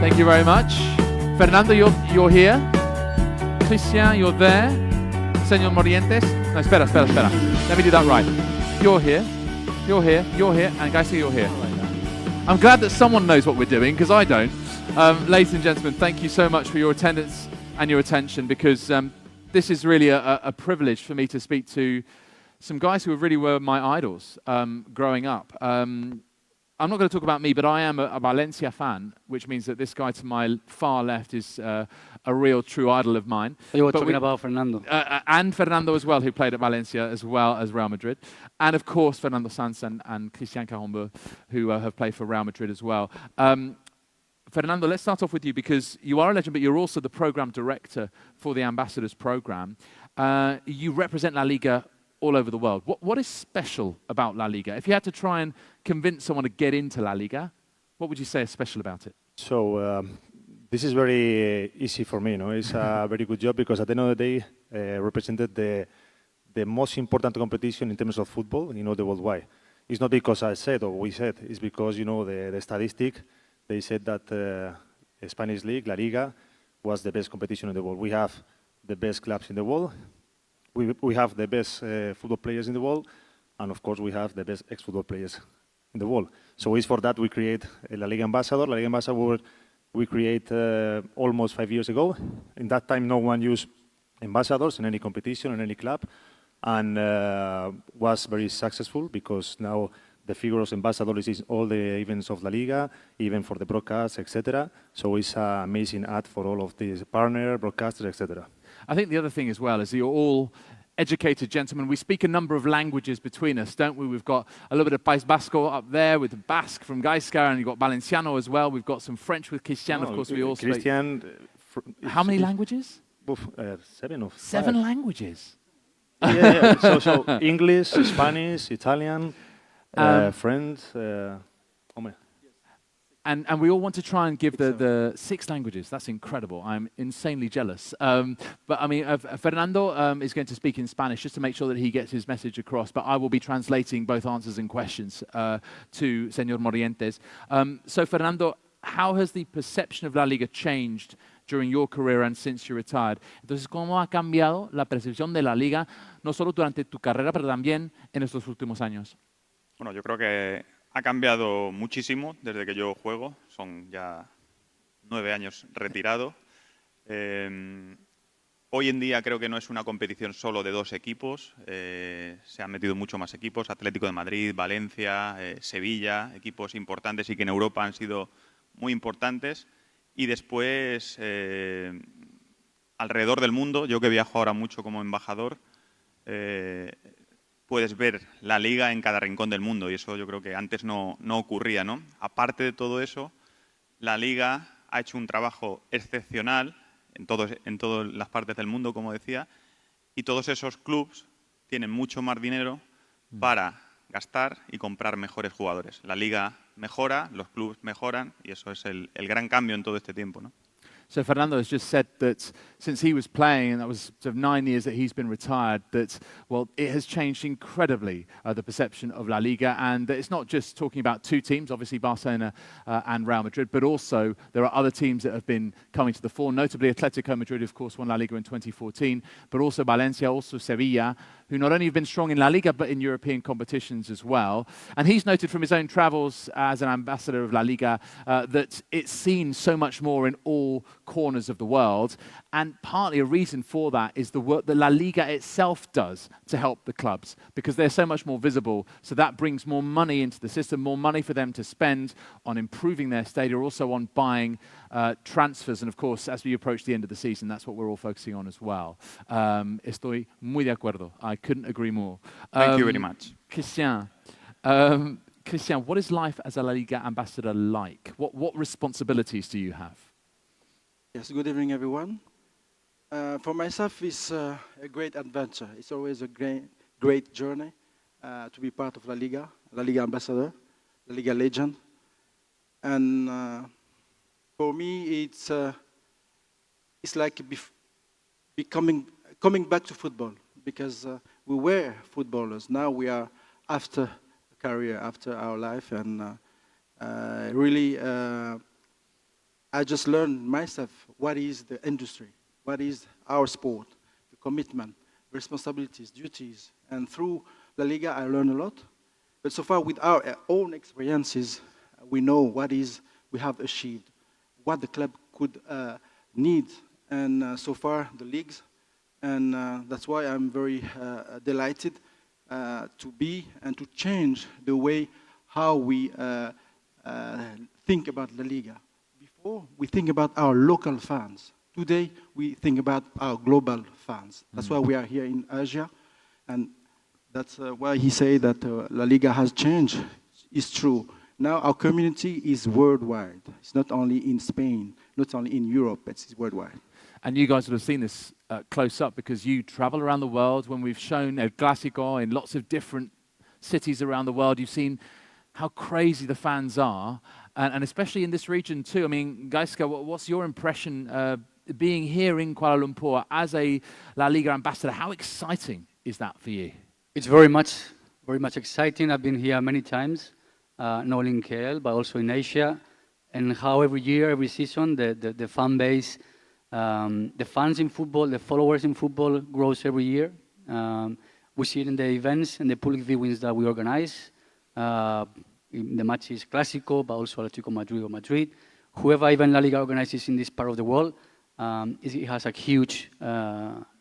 Thank you very much. Fernando, you're here. Christian, you're there. Señor Morientes. No, espera. Let me do that right. You're here. And Gaizka, you're here. I'm glad that someone knows what we're doing, because I don't. Ladies and gentlemen, thank you so much for your attendance and your attention, because this is really a privilege for me to speak to some guys who really were my idols growing up. I'm not going to talk about me, but I am a Valencia fan, which means that this guy to my far left is a real, true idol of mine. You were talking about Fernando. And Fernando as well, who played at Valencia as well as Real Madrid. And of course, Fernando Sanz and Christian Karembeu, who have played for Real Madrid as well. Fernando, let's start off with you, because you are a legend, but you're also the program director for the Ambassadors program. You represent LaLiga all over the world. What is special about LaLiga? If you had to try and convince someone to get into LaLiga, what would you say is special about it? So this is very easy for me. It's a very good job, because at the end of the day, represented the most important competition in terms of football, the worldwide. It's not because I said or we said. It's because the statistic. They said that the Spanish league, LaLiga, was the best competition in the world. We have the best clubs in the world. We have the best football players in the world, and of course we have the best ex-football players in the world. So it's for that we create a LaLiga Ambassador. LaLiga Ambassador we create almost 5 years ago. In that time, no one used ambassadors in any competition, in any club, and was very successful, because now the figure of ambassadors is all the events of LaLiga, even for the broadcast, etc. So it's an amazing ad for all of these partners, broadcasters, etc. I think the other thing as well is you're all educated gentlemen. We speak a number of languages between us, don't we? We've got a little bit of País Vasco up there with the Basque from Gaizka, and you've got Valenciano as well. We've got some French with Christian, of course. We all speak. How many languages? 7 or 5. 7 languages? Yeah. So English, Spanish, Italian, French. And we all want to try and give the 6 languages. That's incredible. I'm insanely jealous. But I mean, Fernando is going to speak in Spanish just to make sure that he gets his message across. But I will be translating both answers and questions to Señor Morientes. So Fernando, how has the perception of La Liga changed during your career and since you retired? Entonces, ¿cómo ha cambiado la percepción de la Liga, no solo durante tu carrera, pero también en estos últimos años? Bueno, yo creo que ha cambiado muchísimo desde que yo juego. Son ya 9 años retirado. Hoy en día creo que no es una competición solo de 2 equipos. Se han metido mucho más equipos. Atlético de Madrid, Valencia, Sevilla, equipos importantes y que en Europa han sido muy importantes. Y después, alrededor del mundo, yo que viajo ahora mucho como embajador, puedes ver la Liga en cada rincón del mundo, y eso yo creo que antes no ocurría, ¿no? Aparte de todo eso, la Liga ha hecho un trabajo excepcional en todas las partes del mundo, como decía, y todos esos clubes tienen mucho más dinero para gastar y comprar mejores jugadores. La Liga mejora, los clubes mejoran, y eso es el gran cambio en todo este tiempo, ¿no? So Fernando has just said that since he was playing, and that was sort of 9 years that he's been retired, that, well, it has changed incredibly, the perception of La Liga. And it's not just talking about 2 teams, obviously Barcelona and Real Madrid, but also there are other teams that have been coming to the fore, notably Atletico Madrid, of course, won La Liga in 2014, but also Valencia, also Sevilla, who not only have been strong in La Liga, but in European competitions as well. And he's noted from his own travels as an ambassador of La Liga that it's seen so much more in all corners of the world. And partly a reason for that is the work that La Liga itself does to help the clubs, because they're so much more visible. So that brings more money into the system, more money for them to spend on improving their stadia, also on buying transfers. And of course, as we approach the end of the season, that's what we're all focusing on as well. Estoy muy de acuerdo. I couldn't agree more. Thank you very much. Christian, what is life as a La Liga ambassador like? What responsibilities do you have? Yes, good evening, everyone. For myself, it's a great adventure. It's always a great journey to be part of La Liga ambassador, La Liga legend. And for me, it's like coming back to football, because we were footballers. Now we are after a career, after our life, and really I just learned myself what is the industry, what is our sport, the commitment, responsibilities, duties. And through La Liga, I learned a lot. But so far, with our own experiences, we know what is we have achieved, what the club could need, and so far the leagues. And that's why I'm very delighted to be and to change the way how we think about La Liga. Before, we think about our local fans. Today, we think about our global fans. That's why we are here in Asia. And that's why he said that La Liga has changed. It's true. Now our community is worldwide. It's not only in Spain, not only in Europe, it's worldwide. And you guys would have seen this close up because you travel around the world. When we've shown El Clásico in lots of different cities around the world, you've seen how crazy the fans are, and especially in this region too. I mean, Gaizka, what's your impression being here in Kuala Lumpur as a La Liga ambassador? How exciting is that for you? It's very much exciting. I've been here many times, not only in KL, but also in Asia. And how every year, every season, the fan base, the fans in football, the followers in football grows every year. We see it in the events and the public viewings that we organize. In the matches Clásico, but also Atlético Madrid or Madrid. Whoever even La Liga organizes in this part of the world, it has a huge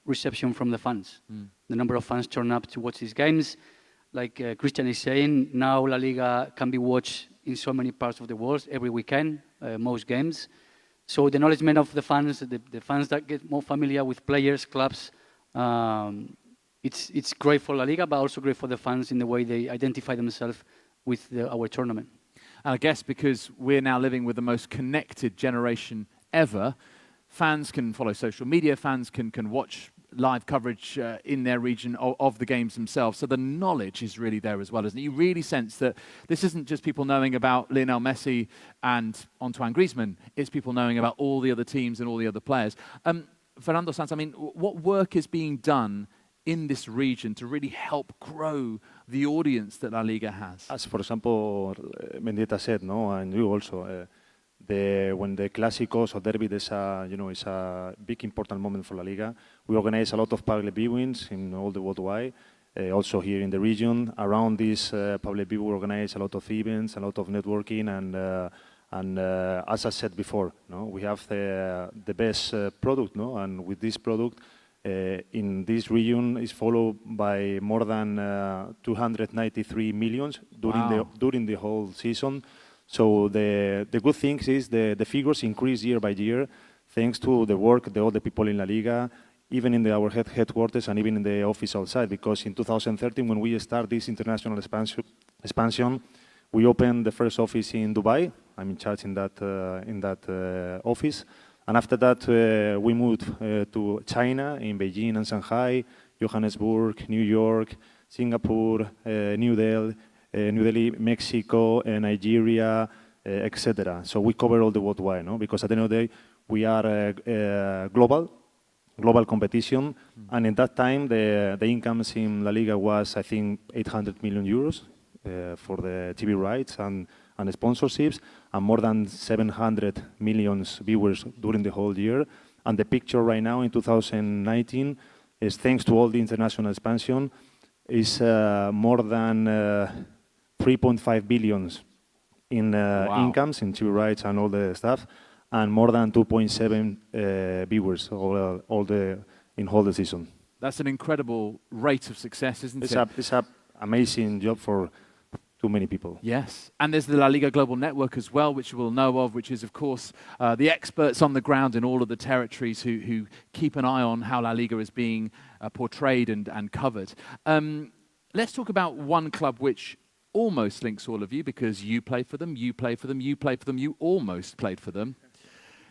reception from the fans. The number of fans turn up to watch these games. Like Christian is saying, now La Liga can be watched in so many parts of the world every weekend, most games. So the acknowledgement of the fans, the fans that get more familiar with players, clubs, it's great for La Liga, but also great for the fans in the way they identify themselves with our tournament. And I guess because we're now living with the most connected generation ever, fans can follow social media, fans can watch live coverage in their region of the games themselves. So the knowledge is really there as well, isn't it? You really sense that this isn't just people knowing about Lionel Messi and Antoine Griezmann, it's people knowing about all the other teams and all the other players. Fernando, Sanz, I mean, what work is being done in this region to really help grow the audience that La Liga has? As for example, Mendieta said, no, and you also, when the Clásicos or Derby is a big important moment for La Liga. We organize a lot of public viewings in all the worldwide, also here in the region. Around this public view, we organize a lot of events, a lot of networking, and as I said before, no, we have the best product, no, and with this product. In this region is followed by more than 293 millions during the whole season. So the good thing is the figures increase year by year thanks to the work all the people in La Liga, even in our headquarters and even in the office outside. Because in 2013, when we start this international expansion, we opened the first office in Dubai. I'm in charge in that office. And after that, we moved to China, in Beijing and Shanghai, Johannesburg, New York, Singapore, New Delhi, Mexico, Nigeria, etc. So we cover all the worldwide, no? Because at the end of the day, we are a global competition. And in that time, the incomes in La Liga was, I think, 800 million euros for the TV rights and sponsorships, and more than 700 million viewers during the whole year. And the picture right now in 2019 is, thanks to all the international expansion, is more than 3.5 billion in incomes, in TV rights and all the stuff, and more than 2.7 viewers in whole the season. That's an incredible rate of success, isn't it? It's an amazing job for too many people. Yes, and there's the La Liga Global Network as well, which you will know of, which is, of course, the experts on the ground in all of the territories who keep an eye on how La Liga is being portrayed and covered. Let's talk about one club which almost links all of you, because you play for them, you play for them, you play for them, you almost played for them.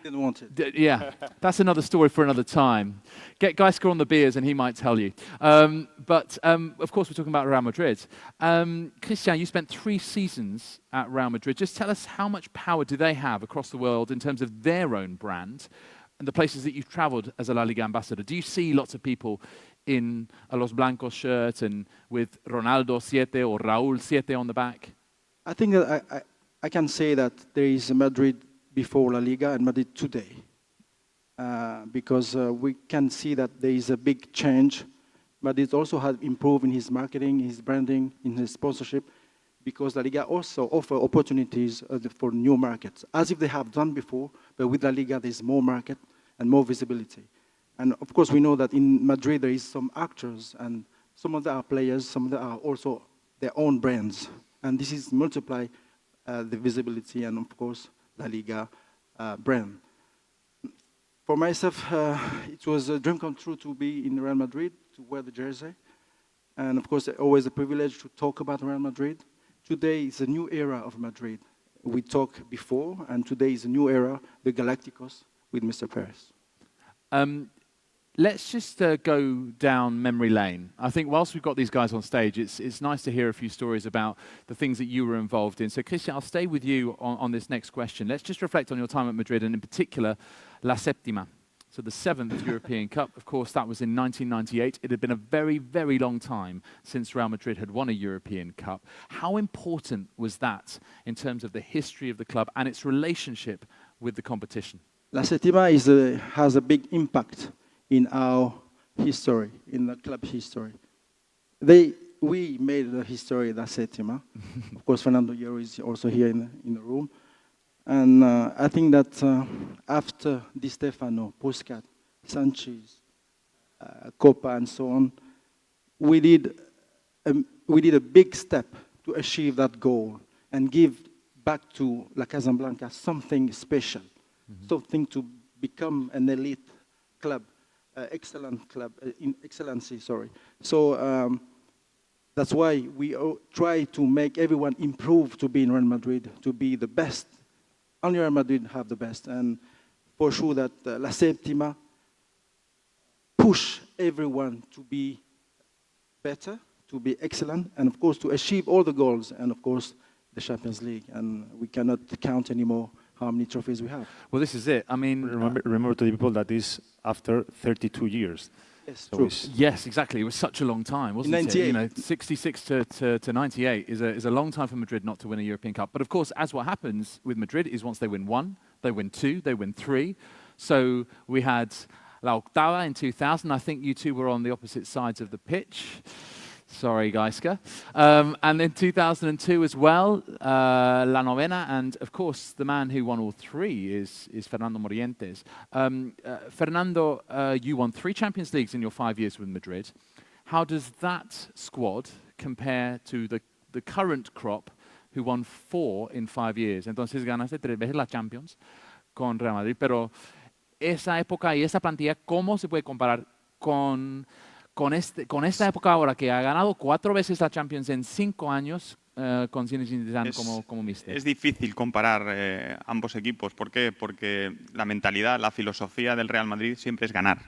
Didn't want it. Yeah, that's another story for another time. Get Gaizka on the beers and he might tell you. But of course, we're talking about Real Madrid. Christian, you spent 3 seasons at Real Madrid. Just tell us, how much power do they have across the world in terms of their own brand and the places that you've traveled as a La Liga ambassador? Do you see lots of people in a Los Blancos shirt and with Ronaldo 7 or Raúl 7 on the back? I think that I can say that there is a Madrid before La Liga and Madrid today. Because we can see that there is a big change. Madrid also has improved in his marketing, his branding, in his sponsorship, because La Liga also offers opportunities for new markets, as if they have done before, but with La Liga there's more market and more visibility. And of course we know that in Madrid there is some actors, and some of them are players, some of them are also their own brands. And this is multiply the visibility and of course La Liga brand. For myself, it was a dream come true to be in Real Madrid, to wear the jersey. And of course, always a privilege to talk about Real Madrid. Today is a new era of Madrid. We talked before, and today is a new era, the Galacticos, with Mr. Perez. Let's just go down memory lane. I think whilst we've got these guys on stage, it's nice to hear a few stories about the things that you were involved in. So, Christian, I'll stay with you on this next question. Let's just reflect on your time at Madrid, and in particular, La Séptima. So the 7th European Cup, of course, that was in 1998. It had been a very, very long time since Real Madrid had won a European Cup. How important was that in terms of the history of the club and its relationship with the competition? La Séptima has a big impact in our history, in the club history. We made the history La Séptima. Of course, Fernando is also here in the room. And I think that after Di Stefano, Puskas, Sanchez, Copa, and so on, we did a big step to achieve that goal and give back to La Casablanca something special, something to become an elite club, excellent club, in excellency. Sorry. So that's why we try to make everyone improve to be in Real Madrid, to be the best. Only Real Madrid have the best, and for sure that La Séptima push everyone to be better, to be excellent, and of course to achieve all the goals, and of course the Champions League. And we cannot count anymore how many trophies we have. Well, this is it. I mean, remember to the people that is after 32 years. Yes, So true. yes, exactly. It was such a long time, wasn't it? 98. You know, 66 to 98 is a long time for Madrid not to win a European Cup. But of course, as what happens with Madrid is once they win 1, they win 2, they win 3. So we had La Octava in 2000. I think you two were on the opposite sides of the pitch. Sorry, Gaizka. And then 2002 as well, La Novena, and of course the man who won all 3 is Fernando Morientes. Fernando, you won 3 Champions Leagues in your 5 years with Madrid. How does that squad compare to the current crop who won 4 in 5 years? Entonces ganaste 3 veces la Champions con Real Madrid, pero esa época y esa plantilla, ¿cómo se puede comparar con esta época ahora que ha ganado 4 veces la Champions en 5 años con Zinedine Zidane como míster? Es difícil comparar ambos equipos. ¿Por qué? Porque la mentalidad, la filosofía del Real Madrid siempre es ganar.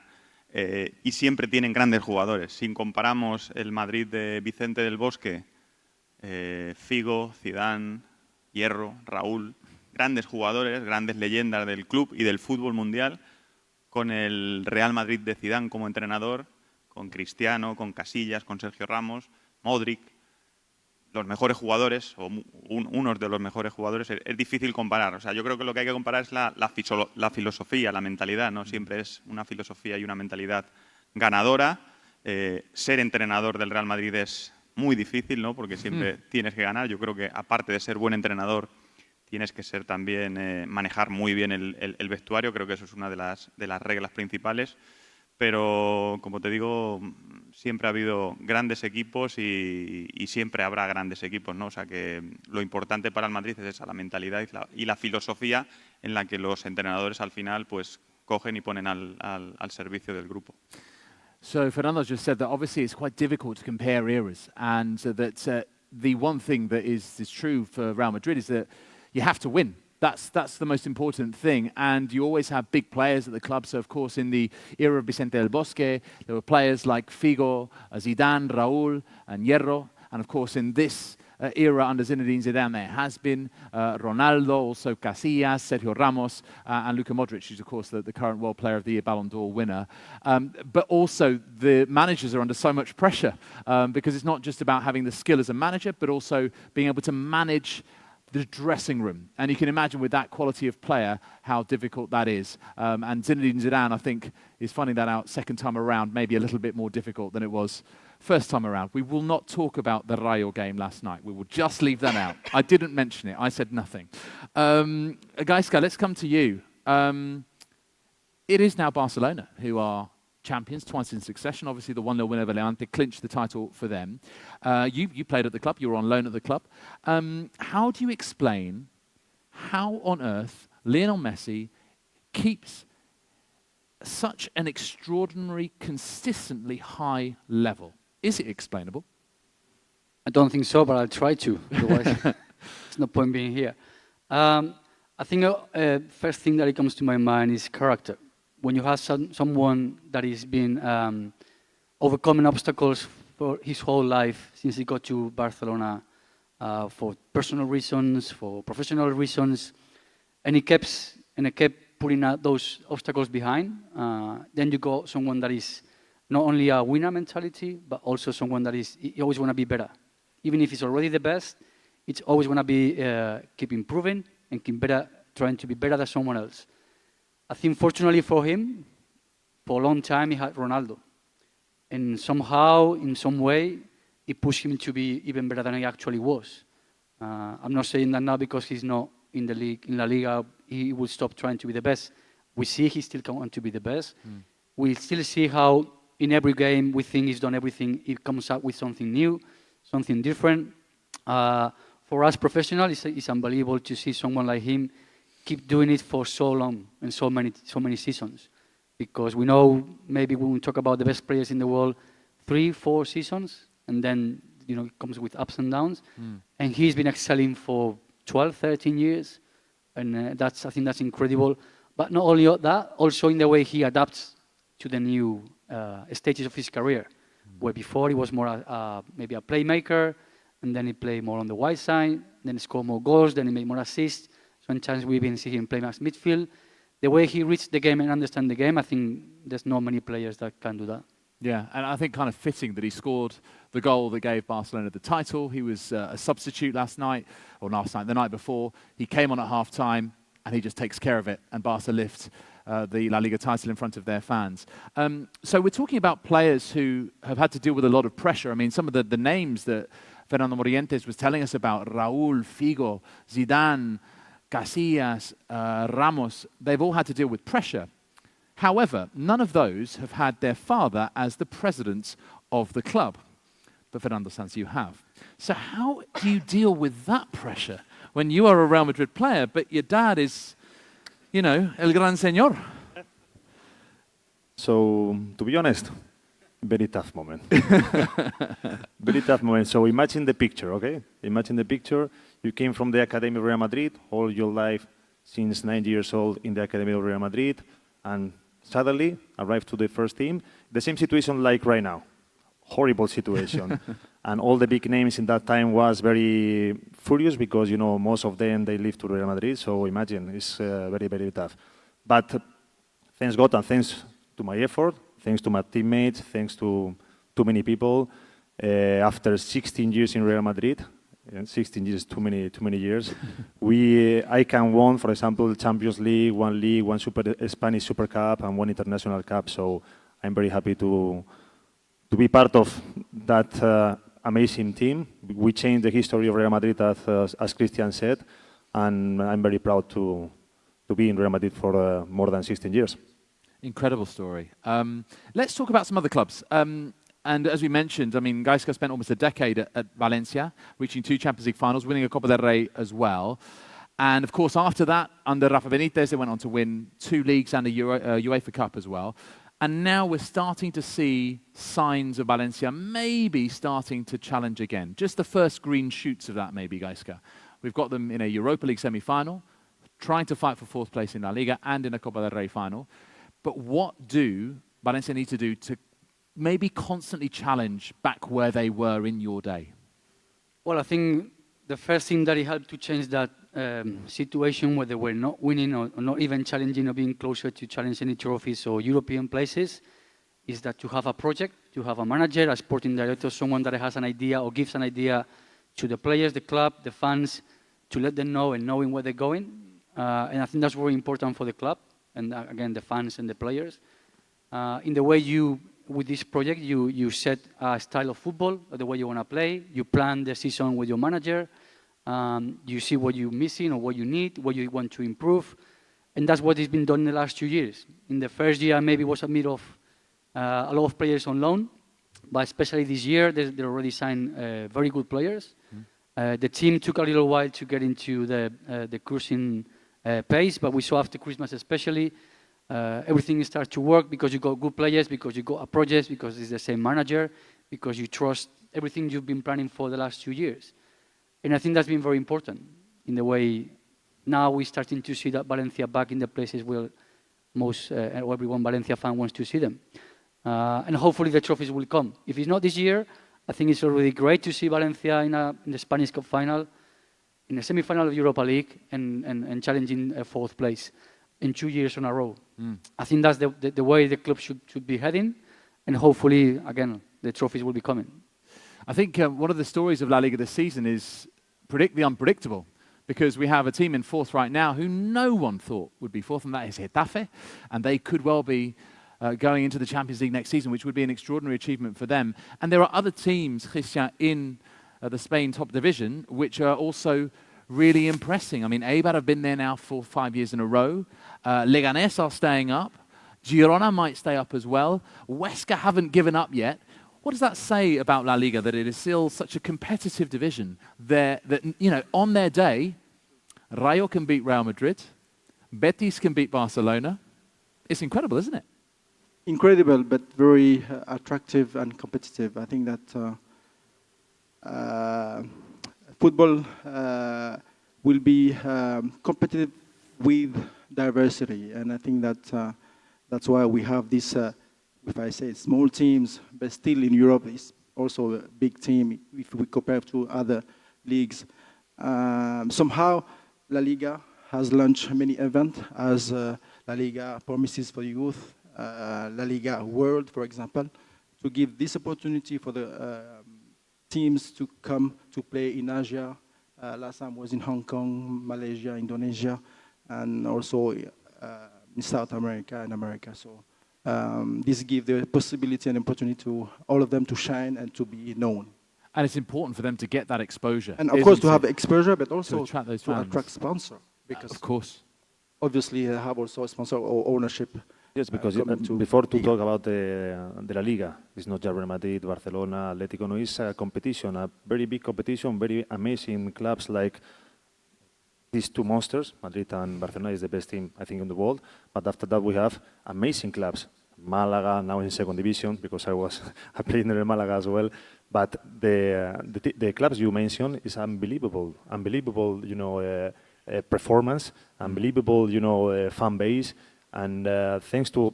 Y siempre tienen grandes jugadores. Si comparamos el Madrid de Vicente del Bosque, Figo, Zidane, Hierro, Raúl, grandes jugadores, grandes leyendas del club y del fútbol mundial, con el Real Madrid de Zidane como entrenador, con Cristiano, con Casillas, con Sergio Ramos, Modric, los mejores jugadores, o unos de los mejores jugadores, es difícil comparar. O sea, yo creo que lo que hay que comparar es la filosofía, la mentalidad, ¿no? Siempre es una filosofía y una mentalidad ganadora. Ser entrenador del Real Madrid es muy difícil, ¿no? Porque siempre tienes que ganar. Yo creo que, aparte de ser buen entrenador, tienes que ser también, manejar muy bien el vestuario. Creo que eso es una de las reglas principales. Pero, como te digo, siempre ha habido grandes equipos y siempre habrá grandes equipos, ¿no? O sea que lo importante para el Madrid es esa, la mentalidad y la filosofía en la que los entrenadores al final pues cogen y ponen al servicio del grupo. So Fernando just said that obviously it's quite difficult to compare eras, and that the one thing that is true for Real Madrid is that you have to win. That's the most important thing, and you always have big players at the club. So, of course, in the era of Vicente del Bosque, there were players like Figo, Zidane, Raúl, and Hierro. And, of course, in this era under Zinedine Zidane, there has been Ronaldo, also Casillas, Sergio Ramos, and Luka Modric, who's, of course, the current World Player of the Year Ballon d'Or winner. But also, the managers are under so much pressure because it's not just about having the skill as a manager, but also being able to manage the dressing room. And you can imagine with that quality of player how difficult that is. And Zinedine Zidane, I think, is finding that out second time around, maybe a little bit more difficult than it was first time around. We will not talk about the Rayo game last night. We will just leave that out. I didn't mention it. I said nothing. Gaizka, let's come to you. It is now Barcelona who are champions twice in succession. Obviously, the 1-0 win over Levante clinched the title for them. You played at the club. You were on loan at the club. How do you explain how on earth Lionel Messi keeps such an extraordinary, consistently high level? Is it explainable? I don't think so, but I'll try to. Otherwise, there's no point being here. I think first thing that comes to my mind is character. When you have someone that has been overcoming obstacles for his whole life since he got to Barcelona for personal reasons, for professional reasons, and he kept putting out those obstacles behind, then you got someone that is not only a winner mentality, but also someone that he always want to be better. Even if he's already the best, it's always going to be keep improving and keep trying to be better than someone else. I think fortunately for him, for a long time he had Ronaldo. And somehow, in some way, it pushed him to be even better than he actually was. I'm not saying that now because he's not in the league, in LaLiga, he will stop trying to be the best. We see he still want to be the best. We still see how in every game we think he's done everything. He comes up with something new, something different. For us professionals, it's unbelievable to see someone like him keep doing it for so long and so many seasons. Because we know maybe when we talk about the best players in the world, 3-4 seasons, and then it comes with ups and downs. And he's been excelling for 12-13 years, and I think that's incredible. But not only that, also in the way he adapts to the new stages of his career, where before he was more maybe a playmaker, and then he played more on the wide side, then he scored more goals, then he made more assists. Sometimes we've been seeing him play as midfield. The way he reads the game and understands the game, I think there's not many players that can do that. Yeah, and I think kind of fitting that he scored the goal that gave Barcelona the title. He was a substitute the night before. He came on at half-time, and he just takes care of it, and Barca lift the La Liga title in front of their fans. So we're talking about players who have had to deal with a lot of pressure. I mean, some of the names that Fernando Morientes was telling us about, Raúl, Figo, Zidane, Casillas, Ramos, they've all had to deal with pressure. However, none of those have had their father as the president of the club. But Fernando Sanz, you have. So how do you deal with that pressure when you are a Real Madrid player, but your dad is, el gran señor? So, to be honest, very tough moment. Very tough moment. So imagine the picture, okay? Imagine the picture. You came from the Academy of Real Madrid, all your life since 9 years old in the Academy of Real Madrid, and suddenly arrived to the first team. The same situation like right now. Horrible situation. And all the big names in that time was very furious because, most of them, they live to Real Madrid. So imagine, it's very, very tough. But thanks God and thanks to my effort, thanks to my teammates, thanks to too many people, after 16 years in Real Madrid, 16 years, too many years. I can won, for example, Champions League, one Spanish Super Cup, and one International Cup. So I'm very happy to be part of that amazing team. We changed the history of Real Madrid, as Christian said, and I'm very proud to be in Real Madrid for more than 16 years. Incredible story. Let's talk about some other clubs. And as we mentioned, I mean, Gaizka spent almost a decade at Valencia, reaching 2 Champions League finals, winning a Copa del Rey as well. And of course, after that, under Rafa Benitez, they went on to win 2 leagues and a UEFA Cup as well. And now we're starting to see signs of Valencia maybe starting to challenge again. Just the first green shoots of that, maybe, Gaizka. We've got them in a Europa League semi-final, trying to fight for 4th place in La Liga and in a Copa del Rey final. But what do Valencia need to do to maybe constantly challenge back where they were in your day? Well, I think the first thing that helped to change that situation where they were not winning or not even challenging or being closer to challenge any trophies or European places is that you have a project, you have a manager, a sporting director, someone that has an idea or gives an idea to the players, the club, the fans, to let them know and knowing where they're going. And I think that's very important for the club and again, the fans and the players. In the way with this project, you set a style of football, the way you want to play. You plan the season with your manager. You see what you're missing or what you need, what you want to improve. And that's what has been done in the last 2 years. In the first year, maybe was a bit of a lot of players on loan. But especially this year, they already signed very good players. The team took a little while to get into the cruising pace, but we saw after Christmas especially, everything starts to work because you got good players, because you got a project, because it's the same manager, because you trust everything you've been planning for the last 2 years. And I think that's been very important in the way now we're starting to see that Valencia back in the places where most everyone Valencia fan wants to see them. And hopefully the trophies will come. If it's not this year, I think it's already great to see Valencia in the Spanish Cup final, in the semi-final of Europa League, and challenging fourth place in 2 years in a row. I think that's the way the club should be heading, and hopefully, again, the trophies will be coming. I think one of the stories of La Liga this season is predict the unpredictable, because we have a team in fourth right now who no one thought would be fourth, and that is Getafe, and they could well be going into the Champions League next season, which would be an extraordinary achievement for them. And there are other teams, Christian, in the Spain top division, which are also really impressing. I mean, Eibar have been there now for 5 years in a row. Leganés are staying up. Girona might stay up as well. Huesca haven't given up yet. What does that say about La Liga, that it is still such a competitive division there, that, you know, on their day, Rayo can beat Real Madrid, Betis can beat Barcelona. It's incredible, isn't it? Incredible, but very attractive and competitive. I think that football will be competitive with diversity, and I think that that's why we have this, if I say small teams, but still in Europe is also a big team if we compare to other leagues. Somehow, La Liga has launched many events as La Liga Promises for Youth, La Liga World, for example, to give this opportunity for the teams to come to play in Asia. Last time was in Hong Kong, Malaysia, Indonesia, and also in South America and America. So this gives the possibility and opportunity to all of them to shine and to be known. And it's important for them to get that exposure. And of course to have exposure, but also to attract sponsors. Because of course. Obviously they have also a sponsor or ownership. Yes, because before to talk about the La Liga, it's not just Real Madrid, Barcelona, Atletico. No, it's a competition, a very big competition, very amazing clubs like these two monsters. Madrid and Barcelona is the best team, I think, in the world. But after that, we have amazing clubs. Malaga now in second division, because I played in Malaga as well. But the clubs you mentioned is unbelievable, you know, performance, unbelievable, you know, fan base. And thanks to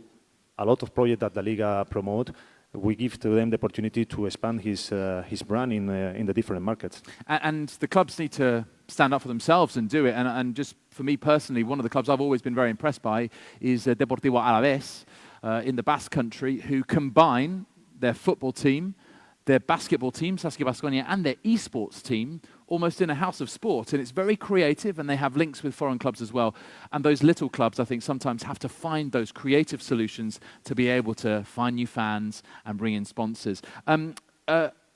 a lot of projects that La Liga promote, we give to them the opportunity to expand his brand in the different markets. And the clubs need to stand up for themselves and do it. And just for me personally, one of the clubs I've always been very impressed by is Deportivo Alavés in the Basque Country, who combine their football team, their basketball team, Saski Baskonia, and their esports team almost in a house of sport. And it's very creative, and they have links with foreign clubs as well. And those little clubs, I think, sometimes have to find those creative solutions to be able to find new fans and bring in sponsors.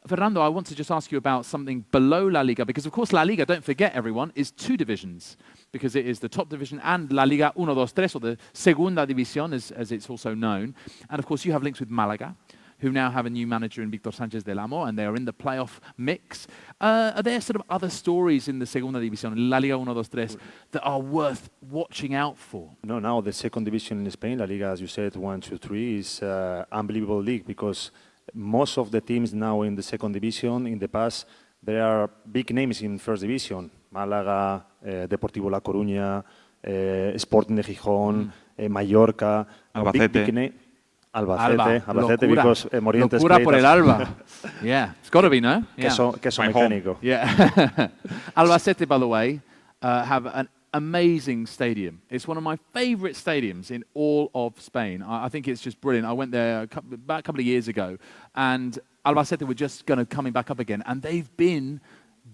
Fernando, I want to just ask you about something below La Liga, because of course La Liga, don't forget everyone, is two divisions, because it is the top division and La Liga 1, 2, 3, or the Segunda División, as it's also known. And of course you have links with Malaga, who now have a new manager in Víctor Sánchez del Amo, and they are in the playoff mix. Are there sort of other stories in the Segunda División, La Liga 1, 2, 3, that are worth watching out for? No, now the second division in Spain, La Liga, as you said, 1, 2, 3, is an unbelievable league, because most of the teams now in the second division, in the past, there are big names in first division. Málaga, Deportivo La Coruña, Sporting de Gijón, Mallorca. Albacete. Albacete, because Morientes Locura por el Alba. Yeah, it's got to be, no? Yeah. Queso mecánico. Yeah. Albacete, by the way, have an amazing stadium. It's one of my favorite stadiums in all of Spain. I think it's just brilliant. I went there about a couple of years ago, and Albacete were just coming back up again, and they've been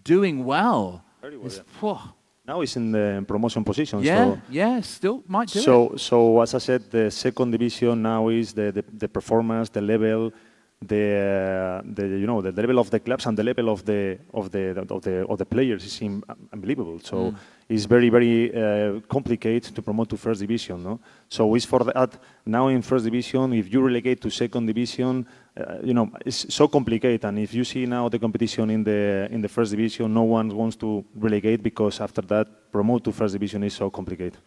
doing well Very well, It's, yeah. whew. Now he's in the promotion position. Yeah, So, yeah, still might do it. so as I said, the second division now is the performance, the level, the level of the clubs and the level of the players is unbelievable. So it's very complicated to promote to first division. No, so it's for that now in first division. If you relegate to second division, it's so complicated. And if you see now the competition in the first division, no one wants to relegate because after that promote to first division is so complicated.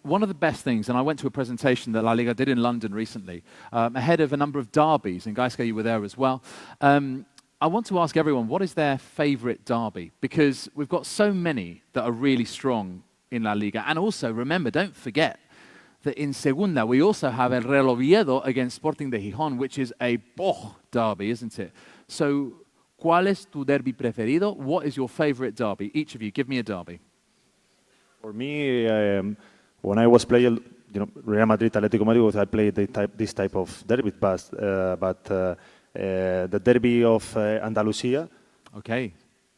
One of the best things, and I went to a presentation that La Liga did in London recently, ahead of a number of derbies, and Gaizka, you were there as well. I want to ask everyone, what is their favourite derby? Because we've got so many that are really strong in La Liga. And also, remember, don't forget that in Segunda, we also have El Real Oviedo against Sporting de Gijón, which is a derby, isn't it? So, ¿cuál es tu derby preferido? What is your favourite derby? Each of you, give me a derby. For me, when I was playing, Real Madrid, Atletico Madrid, I played this type of derby, but the derby of Andalusia. Okay.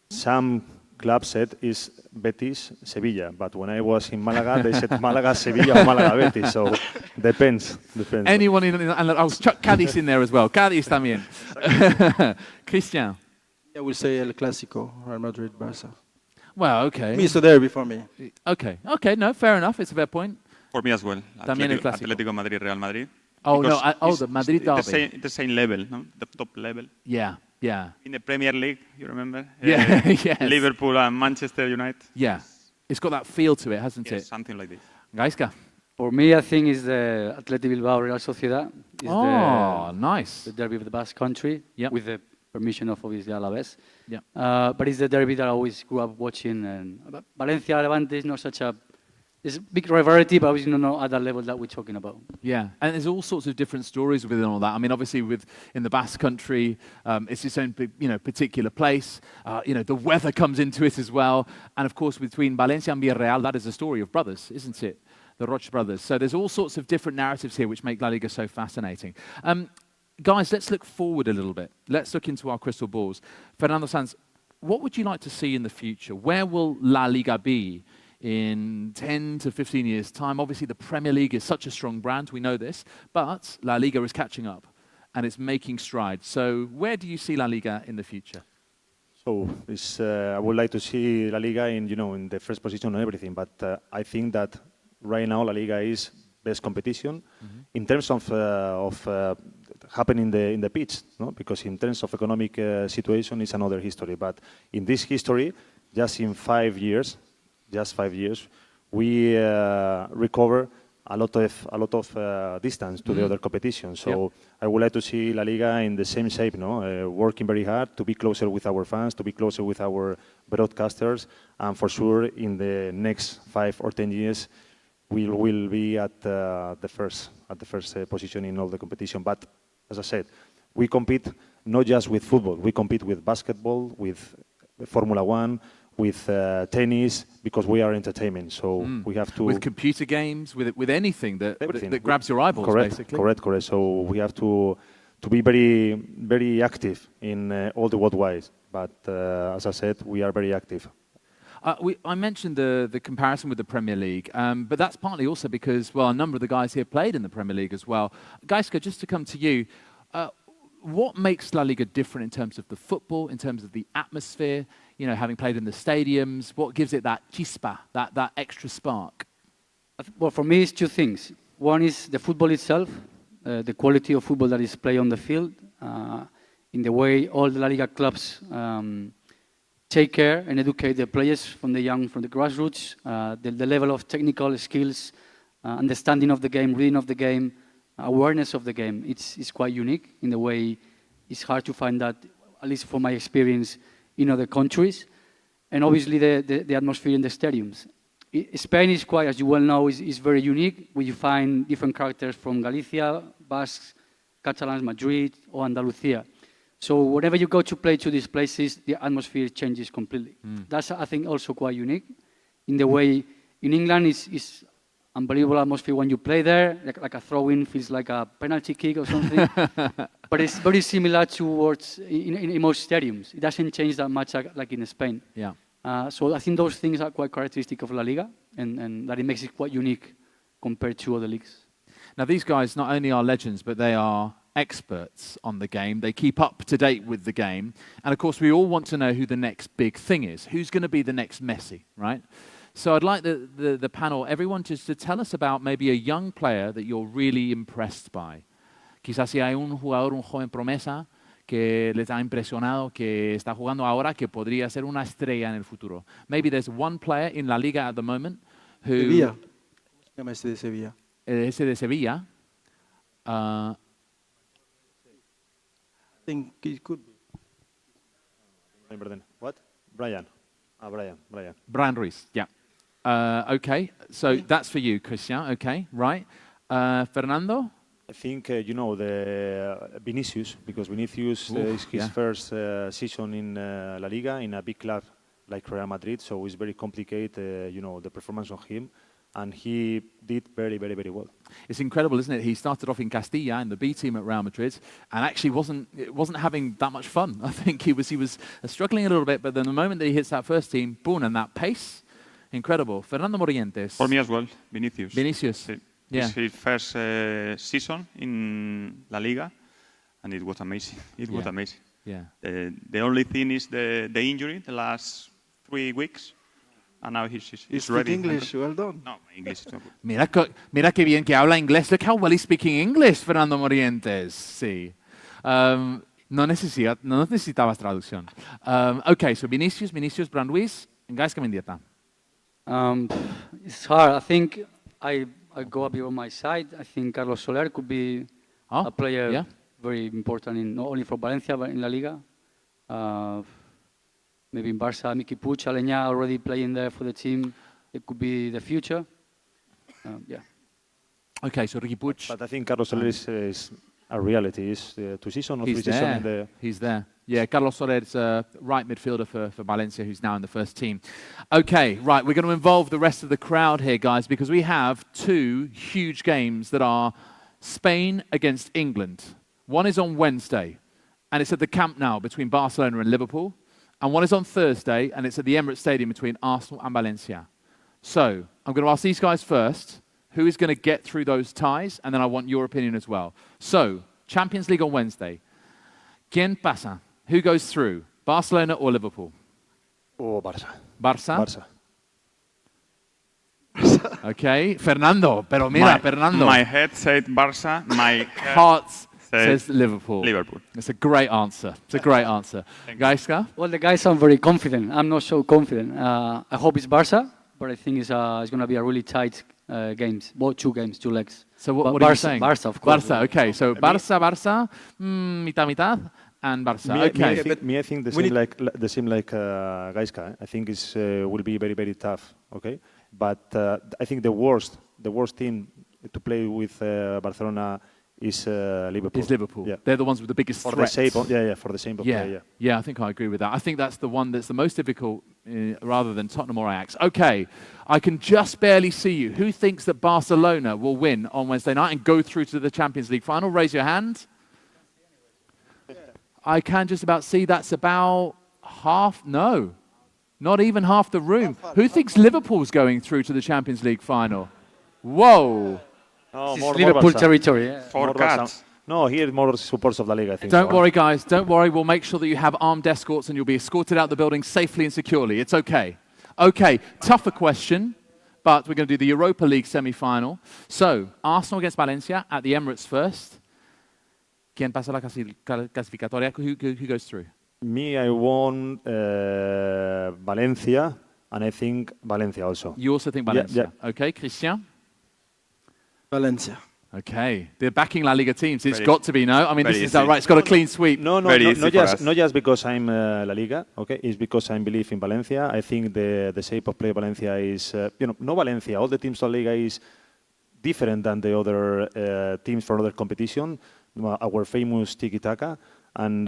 Some clubs said is Betis, Sevilla, but when I was in Malaga, they said Malaga, Sevilla, or Malaga, Betis. So depends. Anyone and I'll chuck Cádiz in there as well. Cádiz también. Christian. I will say El Clásico, Real Madrid, Barça. Well, okay. It's a derby for me. Okay, no, fair enough. It's a fair point. For me as well. También el clásico. Atlético Madrid, Real Madrid. Oh, no, Because the Madrid derby. the same level, no? The top level. Yeah. In the Premier League, you remember? Yeah, yes. Liverpool and Manchester United. Yeah. It's got that feel to it, hasn't Yes, it? something like this. Gaizka. For me, I think it's the Athletic Bilbao Real Sociedad. It's Nice. the derby of the Basque Country, Yep. with the permission of obviously Alaves. Yeah. But it's the derby that I always grew up watching. And Valencia Levante is not such a... It's a big rivalry, but obviously not at that level that we're talking about. Yeah, and there's all sorts of different stories within all that. I mean, obviously, in the Basque Country, it's its own, particular place. The weather comes into it as well, and of course, between Valencia and Villarreal, that is a story of brothers, isn't it? The Roche brothers. So there's all sorts of different narratives here, which make La Liga so fascinating. Guys, let's look forward a little bit. Let's look into our crystal balls. Fernando Sanz, what would you like to see in the future? Where will La Liga be in 10 to 15 years' time? Obviously, the Premier League is such a strong brand, we know this, but La Liga is catching up and it's making strides. So where do you see La Liga in the future? So I would like to see La Liga in the first position and everything, but I think that right now La Liga is best competition in terms of happening in the pitch, no? Because in terms of economic situation, it's another history. But in this history, just in 5 years, we recover a lot of distance to the other competition. So I would like to see La Liga in the same shape, no? Working very hard to be closer with our fans, to be closer with our broadcasters, and for sure in the next 5 or 10 years we will be at the first position in all the competition. But as I said, we compete not just with football. We compete with basketball, with Formula One, with tennis, because we are entertainment. So we have to... With computer games, with anything that grabs your eyeballs, basically. Correct. So we have to be very, very active in all the worldwide. But as I said, we are very active. I mentioned the comparison with the Premier League, but that's partly also because, well, a number of the guys here played in the Premier League as well. Gaizka, just to come to you, what makes La Liga different in terms of the football, in terms of the atmosphere, having played in the stadiums? What gives it that chispa, that extra spark? Well, for me, it's 2 things. One is the football itself, the quality of football that is played on the field, in the way all the La Liga clubs take care and educate the players from the grassroots, the level of technical skills, understanding of the game, reading of the game, awareness of the game. It's quite unique in the way it's hard to find that, at least from my experience, in other countries. And obviously the atmosphere in the stadiums. Spain is quite, as you well know, is very unique, where you find different characters from Galicia, Basques, Catalans, Madrid, or Andalusia. So whenever you go to play to these places, the atmosphere changes completely. That's, I think, also quite unique in the way in England is unbelievable atmosphere when you play there, like a throw-in feels like a penalty kick or something. But it's very similar towards in most stadiums. It doesn't change that much like in Spain. Yeah. So I think those things are quite characteristic of La Liga, and that it makes it quite unique compared to other leagues. Now, these guys not only are legends, but they are experts on the game. They keep up to date with the game. And, of course, we all want to know who the next big thing is. Who's going to be the next Messi, right? So I'd like the panel, everyone, just to tell us about maybe a young player that you're really impressed by. Quizás si hay un jugador, un joven promesa, que les ha impresionado, que está jugando ahora, que podría ser una estrella en el futuro. Maybe there's one player in La Liga at the moment who... Sevilla. Ese de Sevilla. Ese de Sevilla. I think it could be. What? Brian. Brian. Brian Ruiz, yeah. Okay, so that's for you, Christian. Okay, right. Fernando? I think, the Vinicius, because Vinicius is his first season in La Liga in a big club like Real Madrid, so it's very complicated, the performance of him, and he did very, very, very well. It's incredible, isn't it? He started off in Castilla in the B team at Real Madrid, and actually wasn't having that much fun. I think he was struggling a little bit, but then the moment that he hits that first team, boom, and that pace, incredible. Fernando Morientes. For me as well, Vinicius. Vinicius. Sí. Yeah. It's his first season in La Liga, and it was amazing. It was amazing. Yeah. The only thing is the injury the last 3 weeks, and now he's ready. English, well done. No, my English is not good. Mira qué bien que habla inglés. Look how well he's speaking English, Fernando Morientes. Sí. No necesitabas traducción. Okay, so Vinicius, Brian Ruiz, and Gaizka, Mendieta. It's hard. I think I go a bit on my side. I think Carlos Soler could be a player very important, not only for Valencia, but in La Liga. Maybe in Barça, Miki Puig, Aleñá already playing there for the team. It could be the future. Okay, so Ricky Puig. But I think Carlos Soler is a reality. Is 2 seasons or 3 seasons in the... He's there. Yeah, Carlos Soler is a right midfielder for Valencia, who's now in the first team. Okay, right, we're going to involve the rest of the crowd here, guys, because we have 2 huge games that are Spain against England. One is on Wednesday, and it's at the Camp Nou between Barcelona and Liverpool. And one is on Thursday, and it's at the Emirates Stadium between Arsenal and Valencia. So, I'm going to ask these guys first, who is going to get through those ties, and then I want your opinion as well. So, Champions League on Wednesday. ¿Quién pasa? Who goes through? Barcelona or Liverpool? Oh, Barça. Barça? Okay, Fernando. Pero mira, Fernando. My head said Barça. My heart says Liverpool. Liverpool. It's a great answer. It's a great answer. Gaizka? Well, the guys sound very confident. I'm not so confident. I hope it's Barça, but I think it's going to be a really tight games. Both 2 games, 2 legs. So what are you saying? Barça, of course. Barça, okay. So Barça, mitad, and Barça. Okay. I think the same like Gaizka. I think it will be very, very tough. Okay, but I think the worst team to play with Barcelona is Liverpool. It's Liverpool. Yeah. They're the ones with the biggest for threats. For the same play. Yeah, I think I agree with that. I think that's the one that's the most difficult rather than Tottenham or Ajax. Okay, I can just barely see you. Who thinks that Barcelona will win on Wednesday night and go through to the Champions League final? Raise your hand. I can just about see that's about half. No, not even half the room. Who thinks Liverpool's going through to the Champions League final? Whoa. No, more Liverpool territory. Yeah. For cats. No, here more supporters of La Liga, I think. Don't worry, guys. Don't worry. We'll make sure that you have armed escorts and you'll be escorted out the building safely and securely. It's okay. Okay, tougher question, but we're going to do the Europa League semi-final. So, Arsenal against Valencia at the Emirates first. ¿Quién pasa la clasificatoria? Who goes through? Me, I want Valencia, and I think Valencia also. You also think Valencia? Yeah. Okay, Christian? Valencia. Okay, they're backing La Liga teams. It's got to be, no? I mean, this is right. It's got a clean sweep. No, not just because I'm La Liga. Okay, it's because I believe in Valencia. I think the shape of play Valencia is, no Valencia. All the teams of La Liga is different than the other teams from other competition. Our famous tiki-taka, and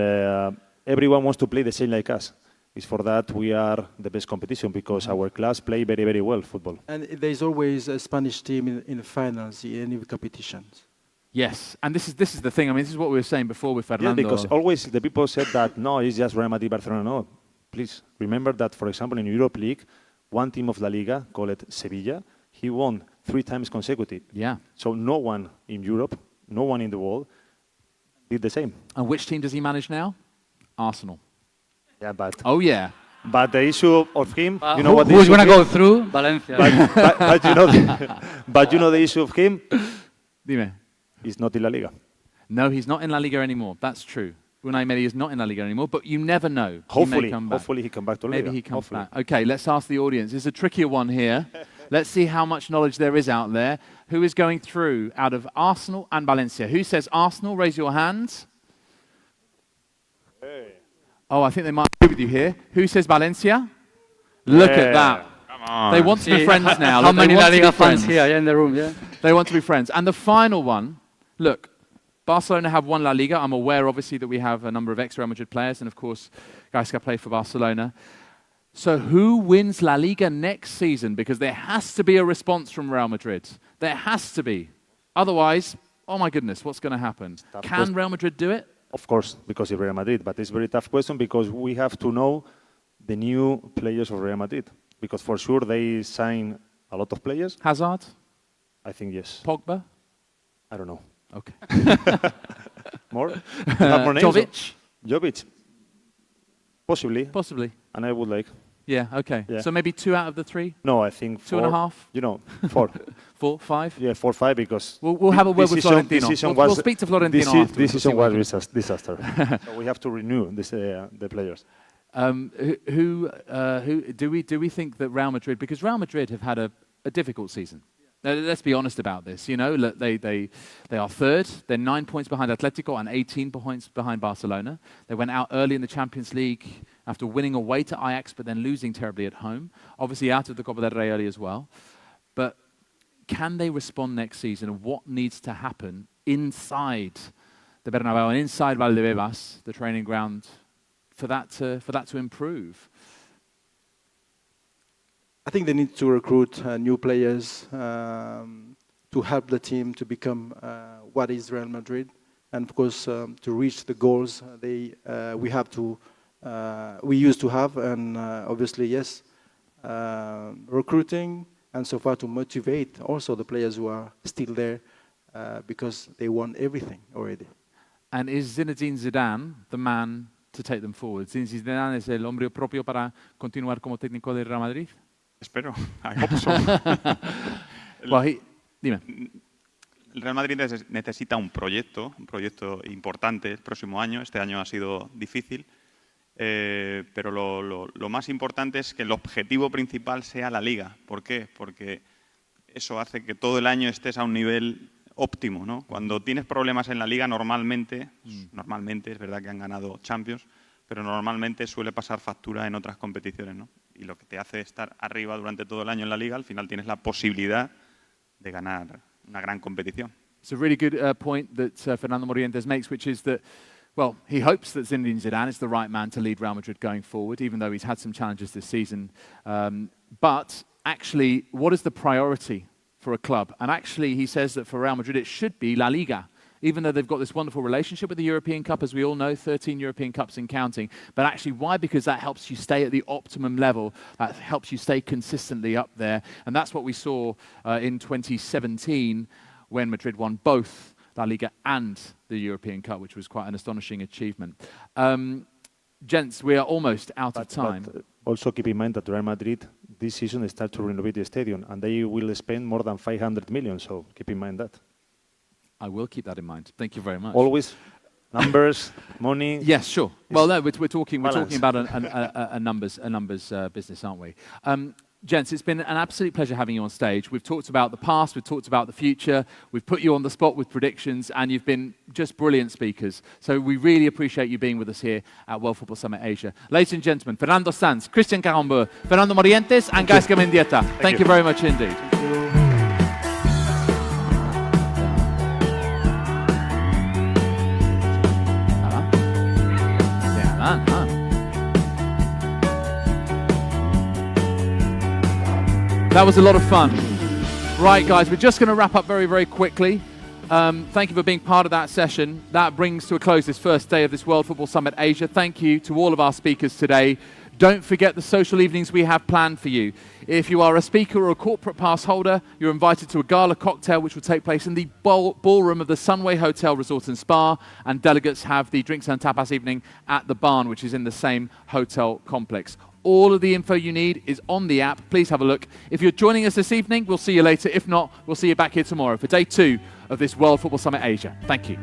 everyone wants to play the same like us. It's for that we are the best competition, because our class play very, very well football. And there's always a Spanish team in the finals in any competitions. Yes, and this is the thing. I mean, this is what we were saying before with Fernando. Yeah, because always the people said that, no, it's just Real Madrid, Barcelona. No, please remember that, for example, in Europe League, one team of La Liga, called Sevilla, he won 3 times consecutive. Yeah. So no one in Europe, no one in the world did the same. And which team does he manage now? Arsenal. Yeah, but Oh, yeah. but the issue of him, you know Who- what the who's issue going to of go him- through? Valencia. but you know, but you know the issue of him Dime. is not in La Liga. No, he's not in La Liga anymore. That's true. Unai Emery is not in La Liga anymore, but you never know. He may come back. Hopefully he come back to La Maybe Liga. he comes Hopefully. back. Okay, let's ask the audience. It's a trickier one here. Let's see how much knowledge there is out there. Who is going through out of Arsenal and Valencia? Who says Arsenal? Raise your hands. Oh, I think they might agree with you here. Who says Valencia? Look at that. Come on. They want to be friends now. How They many want La to be Liga fans friends. here in the room? Yeah. They want to be friends. And the final one, look, Barcelona have won La Liga. I'm aware, obviously, that we have a number of ex-Real Madrid players, and of course, Gaizka play for Barcelona. So who wins La Liga next season? Because there has to be a response from Real Madrid. There has to be. Otherwise, oh my goodness, what's going to happen? Can Real Madrid do it? Of course, because of Real Madrid, but it's a very tough question because we have to know the new players of Real Madrid. Because for sure they sign a lot of players. Hazard? I think yes. Pogba? I don't know. Okay. More? You have more names? Jovic? Jovic. Possibly. Possibly. And I would like. Yeah, okay. Yeah. So maybe 2 out of the 3? No, I think 4. 2.5? You know, 4. 4, 5? Yeah, 4, 5 because We'll have a word with Florentino. We'll speak to Florentino afterwards. This season We'll see was what a disaster. So we have to renew this, the players. Who do we think that Real Madrid, because Real Madrid have had a difficult season. Now, let's be honest about this. You know, look, they are third. They're 9 points behind Atletico and 18 points behind Barcelona. They went out early in the Champions League after winning away to Ajax, but then losing terribly at home. Obviously out of the Copa del Rey early as well. But can they respond next season? What needs to happen inside the Bernabeu and inside Valdebebas, the training ground, for that to improve? I think they need to recruit new players to help the team to become what is Real Madrid, and of course to reach the goals we used to have, and obviously yes, recruiting and so far to motivate also the players who are still there because they won everything already. And is Zinedine Zidane the man to take them forward? Zinedine Zidane es el hombre propio para continuar como técnico del Real Madrid? Espero. I hope so. Dime. El Real Madrid necesita un proyecto importante el próximo año. Este año ha sido difícil, pero lo más importante es que el objetivo principal sea la Liga. ¿Por qué? Porque eso hace que todo el año estés a un nivel óptimo, ¿no? Cuando tienes problemas en la Liga, normalmente es verdad que han ganado Champions, pero normalmente suele pasar factura en otras competiciones, ¿no? Y lo que te hace estar arriba durante todo el año en la Liga, al final tienes la posibilidad de ganar una gran competición. It's a really good point that Fernando Morientes makes, which is that, well, he hopes that Zinedine Zidane is the right man to lead Real Madrid going forward, even though he's had some challenges this season. But actually, what is the priority for a club? And actually, he says that for Real Madrid, it should be La Liga, even though they've got this wonderful relationship with the European Cup, as we all know, 13 European Cups and counting. But actually, why? Because that helps you stay at the optimum level. That helps you stay consistently up there. And that's what we saw in 2017 when Madrid won both La Liga and the European Cup, which was quite an astonishing achievement. Gents, we are almost out of time. But also keep in mind that Real Madrid this season start to renovate the stadium, and they will spend more than 500 million, so keep in mind that. I will keep that in mind. Thank you very much. Always numbers, money. Yes, sure. Well, no, we're talking about a numbers business, aren't we? Gents, it's been an absolute pleasure having you on stage. We've talked about the past, we've talked about the future, we've put you on the spot with predictions, and you've been just brilliant speakers. So we really appreciate you being with us here at World Football Summit Asia. Ladies and gentlemen, Fernando Sanz, Christian Karembeu, Fernando Morientes, and Gaizka Mendieta. Thank you very much indeed. That was a lot of fun. Right, guys, we're just going to wrap up very, very quickly. Thank you for being part of that session. That brings to a close this first day of this World Football Summit Asia. Thank you to all of our speakers today. Don't forget the social evenings we have planned for you. If you are a speaker or a corporate pass holder, you're invited to a gala cocktail which will take place in the ballroom of the Sunway Hotel Resort and Spa, and delegates have the drinks and tapas evening at the Barn, which is in the same hotel complex. All of the info you need is on the app. Please have a look. If you're joining us this evening, we'll see you later. If not, we'll see you back here tomorrow for day 2 of this World Football Summit Asia. Thank you.